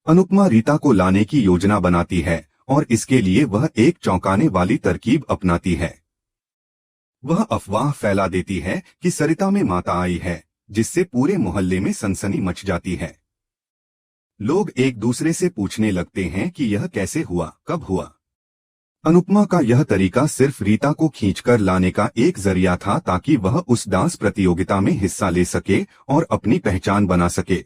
अनुपमा रीता को लाने की योजना बनाती है और इसके लिए वह एक चौंकाने वाली तरकीब अपनाती है। वह अफवाह फैला देती है कि सरिता में माता आई है, जिससे पूरे मोहल्ले में सनसनी मच जाती है। लोग एक दूसरे से पूछने लगते हैं कि यह कैसे हुआ, कब हुआ। अनुपमा का यह तरीका सिर्फ रीता को खींचकर लाने का एक जरिया था ताकि वह उस डांस प्रतियोगिता में हिस्सा ले सके और अपनी पहचान बना सके।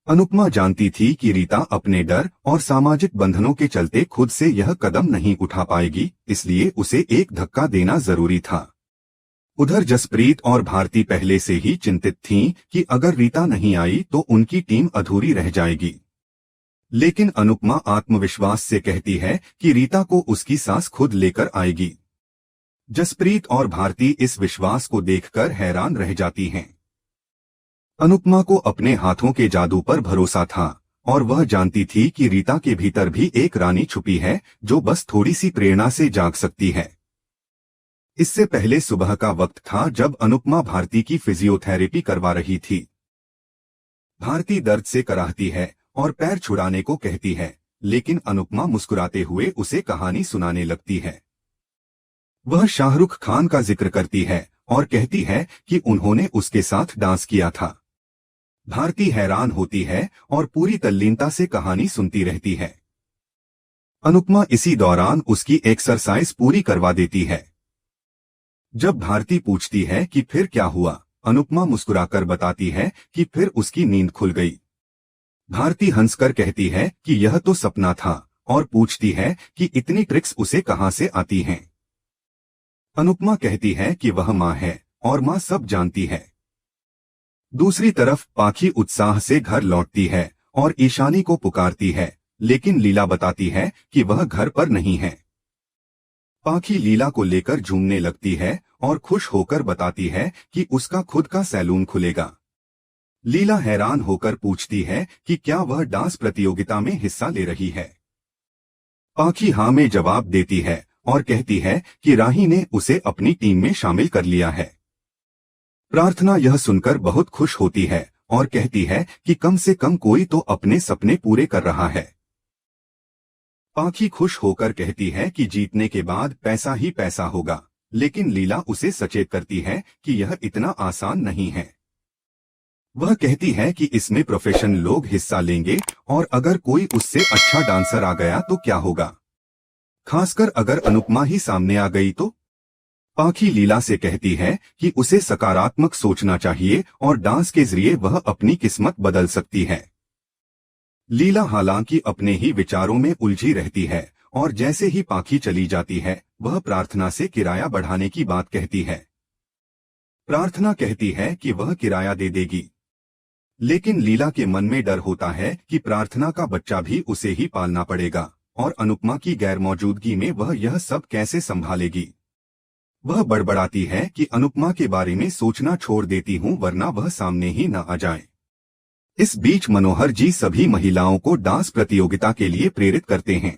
अनुपमा जानती थी कि रीता अपने डर और सामाजिक बंधनों के चलते खुद से यह कदम नहीं उठा पाएगी, इसलिए उसे एक धक्का देना जरूरी था। उधर जसप्रीत और भारती पहले से ही चिंतित थीं कि अगर रीता नहीं आई तो उनकी टीम अधूरी रह जाएगी। लेकिन अनुपमा आत्मविश्वास से कहती है कि रीता को उसकी सास खुद लेकर आएगी। जसप्रीत और भारती इस विश्वास को देखकर हैरान रह जाती हैं। अनुपमा को अपने हाथों के जादू पर भरोसा था और वह जानती थी कि रीता के भीतर भी एक रानी छुपी है जो बस थोड़ी सी प्रेरणा से जाग सकती है। इससे पहले सुबह का वक्त था जब अनुपमा भारती की फिजियोथेरेपी करवा रही थी। भारती दर्द से कराहती है और पैर छुड़ाने को कहती है, लेकिन अनुपमा मुस्कुराते हुए उसे कहानी सुनाने लगती है। वह शाहरुख खान का जिक्र करती है और कहती है कि उन्होंने उसके साथ डांस किया था। भारती हैरान होती है और पूरी तल्लीनता से कहानी सुनती रहती है। अनुपमा इसी दौरान उसकी एक्सरसाइज पूरी करवा देती है। जब भारती पूछती है कि फिर क्या हुआ, अनुपमा मुस्कुराकर बताती है कि फिर उसकी नींद खुल गई। भारती हंसकर कहती है कि यह तो सपना था और पूछती है कि इतनी ट्रिक्स उसे कहां से आती हैं। अनुपमा कहती है कि वह मां है और मां सब जानती है। दूसरी तरफ पाखी उत्साह से घर लौटती है और ईशानी को पुकारती है, लेकिन लीला बताती है कि वह घर पर नहीं है। पाखी लीला को लेकर झूमने लगती है और खुश होकर बताती है कि उसका खुद का सैलून खुलेगा। लीला हैरान होकर पूछती है कि क्या वह डांस प्रतियोगिता में हिस्सा ले रही है। पाखी हाँ में जवाब देती है और कहती है कि राही ने उसे अपनी टीम में शामिल कर लिया है। प्रार्थना यह सुनकर बहुत खुश होती है और कहती है कि कम से कम कोई तो अपने सपने पूरे कर रहा है। पाखी खुश होकर कहती है कि जीतने के बाद पैसा ही पैसा होगा, लेकिन लीला उसे सचेत करती है कि यह इतना आसान नहीं है। वह कहती है कि इसमें प्रोफेशनल लोग हिस्सा लेंगे और अगर कोई उससे अच्छा डांसर आ गया तो क्या होगा, खासकर अगर अनुपमा ही सामने आ गई तो। पाखी लीला से कहती है कि उसे सकारात्मक सोचना चाहिए और डांस के जरिए वह अपनी किस्मत बदल सकती है। लीला हालांकि अपने ही विचारों में उलझी रहती है और जैसे ही पाखी चली जाती है वह प्रार्थना से किराया बढ़ाने की बात कहती है। प्रार्थना कहती है कि वह किराया दे देगी, लेकिन लीला के मन में डर होता है कि प्रार्थना का बच्चा भी उसे ही पालना पड़ेगा और अनुपमा की गैरमौजूदगी में वह यह सब कैसे संभालेगी। वह बड़बड़ाती है कि अनुपमा के बारे में सोचना छोड़ देती हूँ वरना वह सामने ही न आ जाए। इस बीच मनोहर जी सभी महिलाओं को डांस प्रतियोगिता के लिए प्रेरित करते हैं।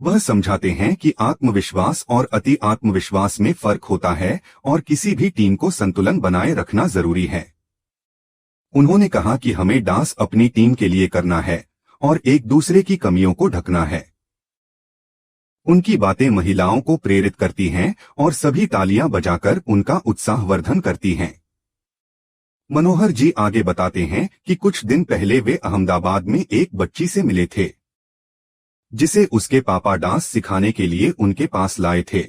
वह समझाते हैं कि आत्मविश्वास और अति आत्मविश्वास में फर्क होता है और किसी भी टीम को संतुलन बनाए रखना जरूरी है। उन्होंने कहा कि हमें डांस अपनी टीम के लिए करना है और एक दूसरे की कमियों को ढकना है। उनकी बातें महिलाओं को प्रेरित करती हैं और सभी तालियां बजाकर उनका उत्साहवर्धन करती हैं। मनोहर जी आगे बताते हैं कि कुछ दिन पहले वे अहमदाबाद में एक बच्ची से मिले थे, जिसे उसके पापा डांस सिखाने के लिए उनके पास लाए थे।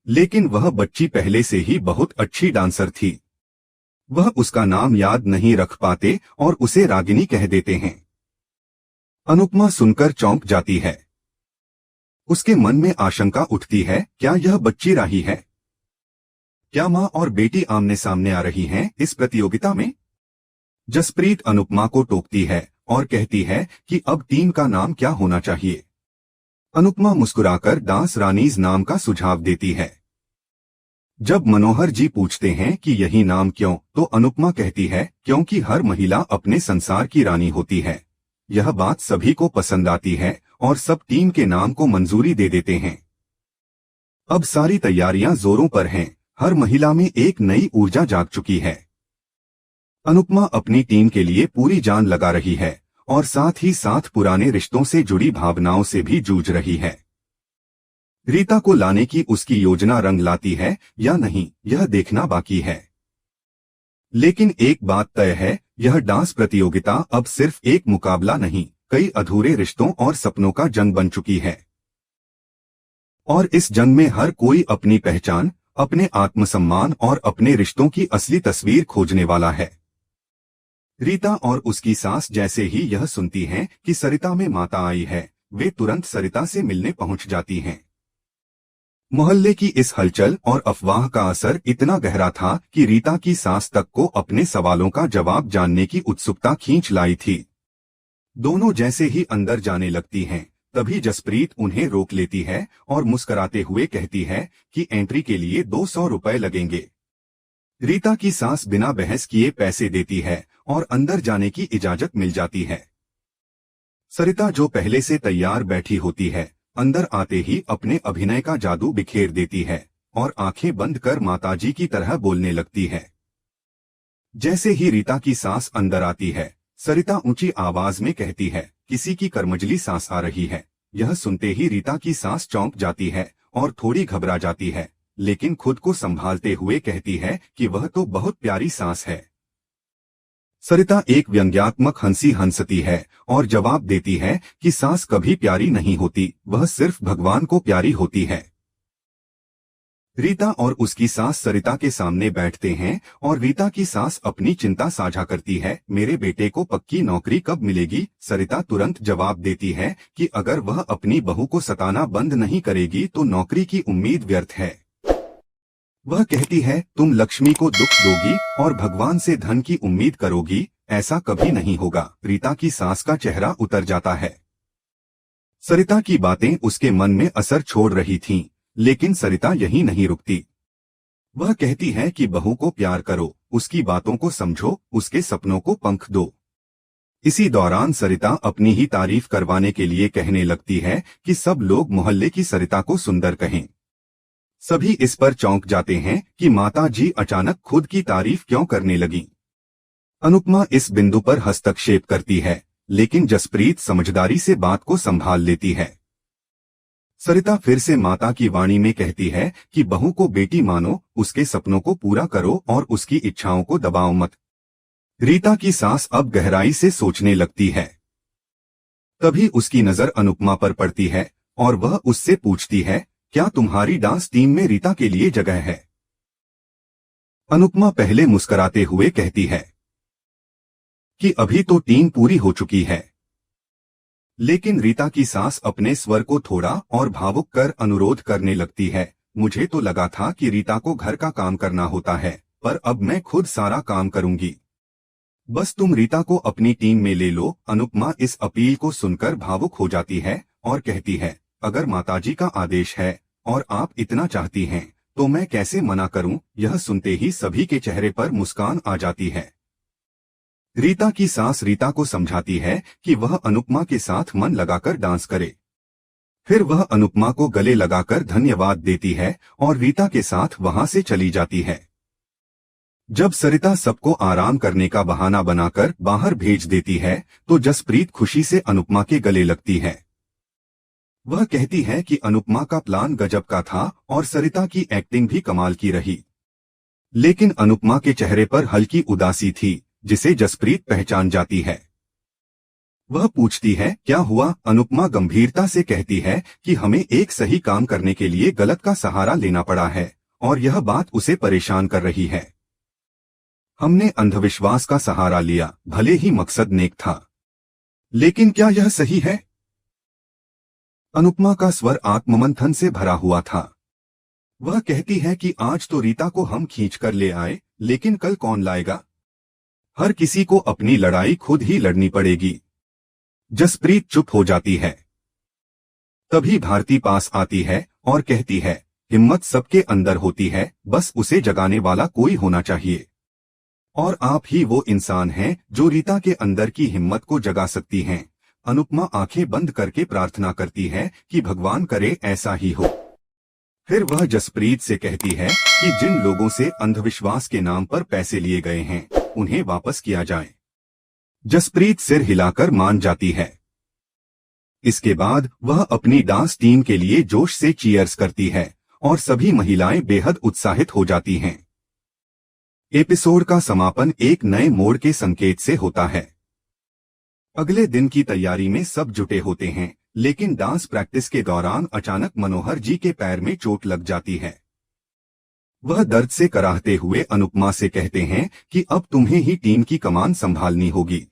लेकिन वह बच्ची पहले से ही बहुत अच्छी डांसर थी। वह उसका नाम याद नहीं रख पाते और उसे रागिनी कह देते हैं। अनुपमा सुनकर चौंक जाती है। उसके मन में आशंका उठती है, क्या यह बच्ची राही है? क्या मां और बेटी आमने सामने आ रही हैं इस प्रतियोगिता में? जसप्रीत अनुपमा को टोकती है और कहती है कि अब टीम का नाम क्या होना चाहिए। अनुपमा मुस्कुराकर डांस रानीज नाम का सुझाव देती है। जब मनोहर जी पूछते हैं कि यही नाम क्यों, तो अनुपमा कहती है क्योंकि हर महिला अपने संसार की रानी होती है। यह बात सभी को पसंद आती है और सब टीम के नाम को मंजूरी दे देते हैं। अब सारी तैयारियां जोरों पर हैं। हर महिला में एक नई ऊर्जा जाग चुकी है। अनुपमा अपनी टीम के लिए पूरी जान लगा रही है और साथ ही साथ पुराने रिश्तों से जुड़ी भावनाओं से भी जूझ रही है। रीता को लाने की उसकी योजना रंग लाती है या नहीं, यह देखना बाकी है। लेकिन एक बात तय है, यह डांस प्रतियोगिता अब सिर्फ एक मुकाबला नहीं, कई अधूरे रिश्तों और सपनों का जंग बन चुकी है। और इस जंग में हर कोई अपनी पहचान, अपने आत्मसम्मान और अपने रिश्तों की असली तस्वीर खोजने वाला है। रीता और उसकी सास जैसे ही यह सुनती हैं कि सरिता में माता आई है, वे तुरंत सरिता से मिलने पहुंच जाती हैं। मोहल्ले की इस हलचल और अफवाह का असर इतना गहरा था कि रीता की सास तक को अपने सवालों का जवाब जानने की उत्सुकता खींच लाई थी। दोनों जैसे ही अंदर जाने लगती हैं, तभी जसप्रीत उन्हें रोक लेती है और मुस्कुराते हुए कहती है कि एंट्री के लिए 200 रुपए लगेंगे। रीता की सास बिना बहस किए पैसे देती है और अंदर जाने की इजाजत मिल जाती है। सरिता, जो पहले से तैयार बैठी होती है, अंदर आते ही अपने अभिनय का जादू बिखेर देती है और आंखें बंद कर माताजी की तरह बोलने लगती है। जैसे ही रीता की सास अंदर आती है, सरिता ऊंची आवाज में कहती है, किसी की कर्मजली सांस आ रही है। यह सुनते ही रीता की सास चौंक जाती है और थोड़ी घबरा जाती है, लेकिन खुद को संभालते हुए कहती है कि वह तो बहुत प्यारी सांस है। सरिता एक व्यंग्यात्मक हंसी हंसती है और जवाब देती है कि सांस कभी प्यारी नहीं होती, वह सिर्फ भगवान को प्यारी होती है। रीता और उसकी सास सरिता के सामने बैठते हैं और रीता की सास अपनी चिंता साझा करती है। मेरे बेटे को पक्की नौकरी कब मिलेगी? सरिता तुरंत जवाब देती है कि अगर वह अपनी बहू को सताना बंद नहीं करेगी तो नौकरी की उम्मीद व्यर्थ है। वह कहती है, तुम लक्ष्मी को दुख दोगी और भगवान से धन की उम्मीद करोगी, ऐसा कभी नहीं होगा। रीता की सास का चेहरा उतर जाता है। सरिता की बातें उसके मन में असर छोड़ रही थीं, लेकिन सरिता यहीं नहीं रुकती। वह कहती है कि बहू को प्यार करो, उसकी बातों को समझो, उसके सपनों को पंख दो। इसी दौरान सरिता अपनी ही तारीफ करवाने के लिए कहने लगती है कि सब लोग मोहल्ले की सरिता को सुंदर कहें। सभी इस पर चौंक जाते हैं कि माता जी अचानक खुद की तारीफ क्यों करने लगी। अनुपमा इस बिंदु पर हस्तक्षेप करती है, लेकिन जसप्रीत समझदारी से बात को संभाल लेती है। सरिता फिर से माता की वाणी में कहती है कि बहू को बेटी मानो, उसके सपनों को पूरा करो और उसकी इच्छाओं को दबाओ मत। रीता की सास अब गहराई से सोचने लगती है। तभी उसकी नजर अनुपमा पर पड़ती है और वह उससे पूछती है, क्या तुम्हारी डांस टीम में रीता के लिए जगह है? अनुपमा पहले मुस्कुराते हुए कहती है कि अभी तो टीम पूरी हो चुकी है। लेकिन रीता की सास अपने स्वर को थोड़ा और भावुक कर अनुरोध करने लगती है, मुझे तो लगा था कि रीता को घर का काम करना होता है, पर अब मैं खुद सारा काम करूंगी। बस तुम रीता को अपनी टीम में ले लो। अनुपमा इस अपील को सुनकर भावुक हो जाती है और कहती है, अगर माताजी का आदेश है और आप इतना चाहती हैं, तो मैं कैसे मना करूं। यह सुनते ही सभी के चेहरे पर मुस्कान आ जाती है। रीता की सास रीता को समझाती है कि वह अनुपमा के साथ मन लगाकर डांस करे। फिर वह अनुपमा को गले लगाकर धन्यवाद देती है और रीता के साथ वहां से चली जाती है। जब सरिता सबको आराम करने का बहाना बनाकर बाहर भेज देती है, तो जसप्रीत खुशी से अनुपमा के गले लगती है। वह कहती है कि अनुपमा का प्लान गजब का था और सरिता की एक्टिंग भी कमाल की रही। लेकिन अनुपमा के चेहरे पर हल्की उदासी थी, जिसे जसप्रीत पहचान जाती है। वह पूछती है, क्या हुआ? अनुपमा गंभीरता से कहती है कि हमें एक सही काम करने के लिए गलत का सहारा लेना पड़ा है और यह बात उसे परेशान कर रही है। हमने अंधविश्वास का सहारा लिया, भले ही मकसद नेक था, लेकिन क्या यह सही है? अनुपमा का स्वर आत्ममंथन से भरा हुआ था। वह कहती है कि आज तो रीता को हम खींच कर ले आए, लेकिन कल कौन लाएगा? हर किसी को अपनी लड़ाई खुद ही लड़नी पड़ेगी। जसप्रीत चुप हो जाती है। तभी भारती पास आती है और कहती है, हिम्मत सबके अंदर होती है, बस उसे जगाने वाला कोई होना चाहिए। और आप ही वो इंसान हैं जो रीता के अंदर की हिम्मत को जगा सकती हैं। अनुपमा आंखें बंद करके प्रार्थना करती है कि भगवान करे ऐसा ही हो। फिर वह जसप्रीत से कहती है कि जिन लोगों से अंधविश्वास के नाम पर पैसे लिए गए हैं, उन्हें वापस किया जाए। जसप्रीत सिर हिलाकर मान जाती है। इसके बाद वह अपनी डांस टीम के लिए जोश से चीयर्स करती है और सभी महिलाएं बेहद उत्साहित हो जाती हैं। एपिसोड का समापन एक नए मोड़ के संकेत से होता है। अगले दिन की तैयारी में सब जुटे होते हैं, लेकिन डांस प्रैक्टिस के दौरान अचानक मनोहर जी के पैर में चोट लग जाती है। वह दर्द से कराहते हुए अनुपमा से कहते हैं कि अब तुम्हें ही टीम की कमान संभालनी होगी।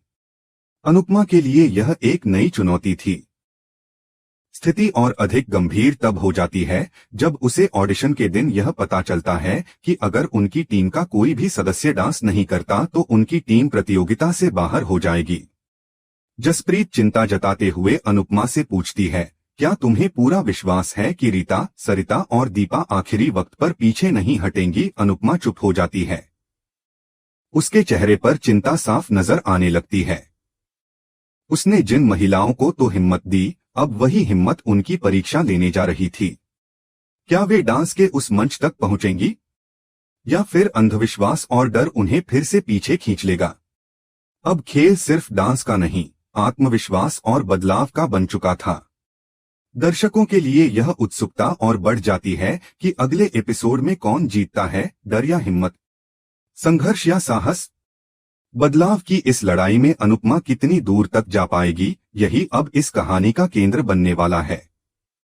अनुपमा के लिए यह एक नई चुनौती थी। स्थिति और अधिक गंभीर तब हो जाती है जब उसे ऑडिशन के दिन यह पता चलता है कि अगर उनकी टीम का कोई भी सदस्य डांस नहीं करता तो उनकी टीम प्रतियोगिता से बाहर हो जाएगी। जसप्रीत चिंता जताते हुए अनुपमा से पूछती है, क्या तुम्हें पूरा विश्वास है कि रीता, सरिता और दीपा आखिरी वक्त पर पीछे नहीं हटेंगी? अनुपमा चुप हो जाती है। उसके चेहरे पर चिंता साफ नजर आने लगती है। उसने जिन महिलाओं को तो हिम्मत दी, अब वही हिम्मत उनकी परीक्षा लेने जा रही थी। क्या वे डांस के उस मंच तक पहुंचेंगी या फिर अंधविश्वास और डर उन्हें फिर से पीछे खींच लेगा? अब खेल सिर्फ डांस का नहीं, आत्मविश्वास और बदलाव का बन चुका था। दर्शकों के लिए यह उत्सुकता और बढ़ जाती है कि अगले एपिसोड में कौन जीतता है, डर या हिम्मत, संघर्ष या साहस। बदलाव की इस लड़ाई में अनुपमा कितनी दूर तक जा पाएगी, यही अब इस कहानी का केंद्र बनने वाला है।